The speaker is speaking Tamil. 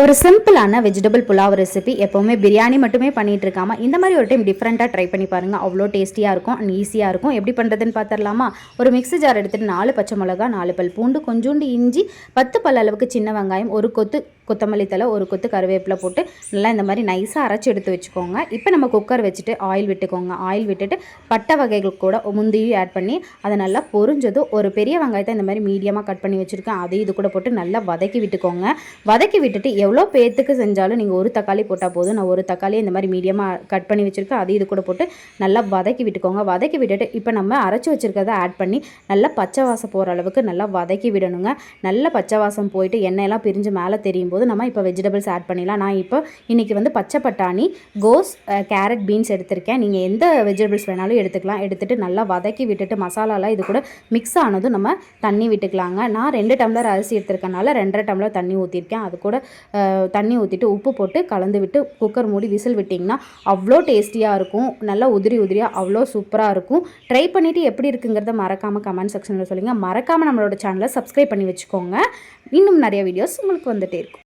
ஒரு சிம்பிளான வெஜிடபிள் புலாவ் ரெசிபி எப்போவுமே பிரியாணி மட்டுமே பண்ணிகிட்டு இருக்காமல் இந்த மாதிரி ஒரு டைம் டிஃப்ரெண்ட்டாக ட்ரை பண்ணி பாருங்கள். அவ்வளோ டேஸ்டியாக இருக்கும் அண்ட் ஈஸியாக இருக்கும். எப்படி பண்ணுறதுன்னு பார்த்துடலாமா? ஒரு மிக்ஸி ஜார் எடுத்துகிட்டு 4 பச்சை மிளகா, 4 பல் பூண்டு, கொஞ்சோண்டு இஞ்சி, 10 பல் அளவுக்கு சின்ன வெங்காயம், ஒரு கொத்து கொத்தமல்லி தலை, ஒரு கொத்து கருவேப்பிலை போட்டு நல்லா இந்த மாதிரி நைஸாக அரைச்சி எடுத்து வச்சுக்கோங்க. இப்போ நம்ம குக்கர் வச்சுட்டு ஆயில் விட்டுக்கோங்க. ஆயில் விட்டுட்டு பட்டை வகைகள் கூட முந்தியும் ஆட் பண்ணி அதை நல்லா பொரிஞ்சதும் ஒரு பெரிய வெங்காயத்தை இந்த மாதிரி மீடியமாக கட் பண்ணி வச்சுருக்கேன். அதையும் இது கூட போட்டு நல்லா வதக்கி விட்டுக்கோங்க. வதக்கி விட்டுட்டு எவ்வளோ பேத்துக்கு செஞ்சாலும் நீங்கள் ஒரு தக்காளி போட்டால் போதும். நான் ஒரு தக்காளி இந்த மாதிரி மீடியமாக கட் பண்ணி வச்சுருக்கேன். அதையும் இது கூட போட்டு நல்லா வதக்கி விட்டுக்கோங்க. வதக்கி விட்டுட்டு இப்போ நம்ம அரைச்சி வச்சுருக்கிறத ஆட் பண்ணி நல்லா பச்சை வாசம் போகிற அளவுக்கு நல்லா வதக்கி விடணுங்க. நல்லா பச்சை வாசம் போயிட்டு எண்ணெயெல்லாம் பிரிஞ்சு மேலே தெரியும் போது நம்ம இப்போ வெஜிடபிள்ஸ் ஆட் பண்ணிடலாம். நான் இப்போ இன்றைக்கி வந்து பச்சை பட்டாணி, கோஸ், கேரட், பீன்ஸ் எடுத்திருக்கேன். நீங்கள் எந்த வெஜிடபிள்ஸ் வேணாலும் எடுத்துக்கலாம். எடுத்துகிட்டு நல்லா வதக்கி விட்டுட்டு மசாலாலாம் இது கூட மிக்ஸ் ஆனதும் நம்ம தண்ணி விட்டுக்கலாங்க. நான் 2 டம்ளர் அரிசி எடுத்திருக்கனால 2.5 டம்ளர் தண்ணி ஊற்றிருக்கேன். அது கூட தண்ணி ஊற்றிட்டு உப்பு போட்டு கலந்து விட்டு குக்கர் மூடி விசில் விட்டிங்கன்னா அவ்வளோ டேஸ்டியாக இருக்கும். நல்லா உதிரி உதிரியாக அவ்வளோ சூப்பராக இருக்கும். ட்ரை பண்ணிவிட்டு எப்படி இருக்குங்கிறத மறக்காமல் கமெண்ட் செக்ஷனில் சொல்லுங்கள். மறக்காமல் நம்மளோட சேனலை சப்ஸ்கிரைப் பண்ணி வச்சுக்கோங்க. இன்னும் நிறைய வீடியோஸ் உங்களுக்கு வந்துகிட்டே இருக்கும்.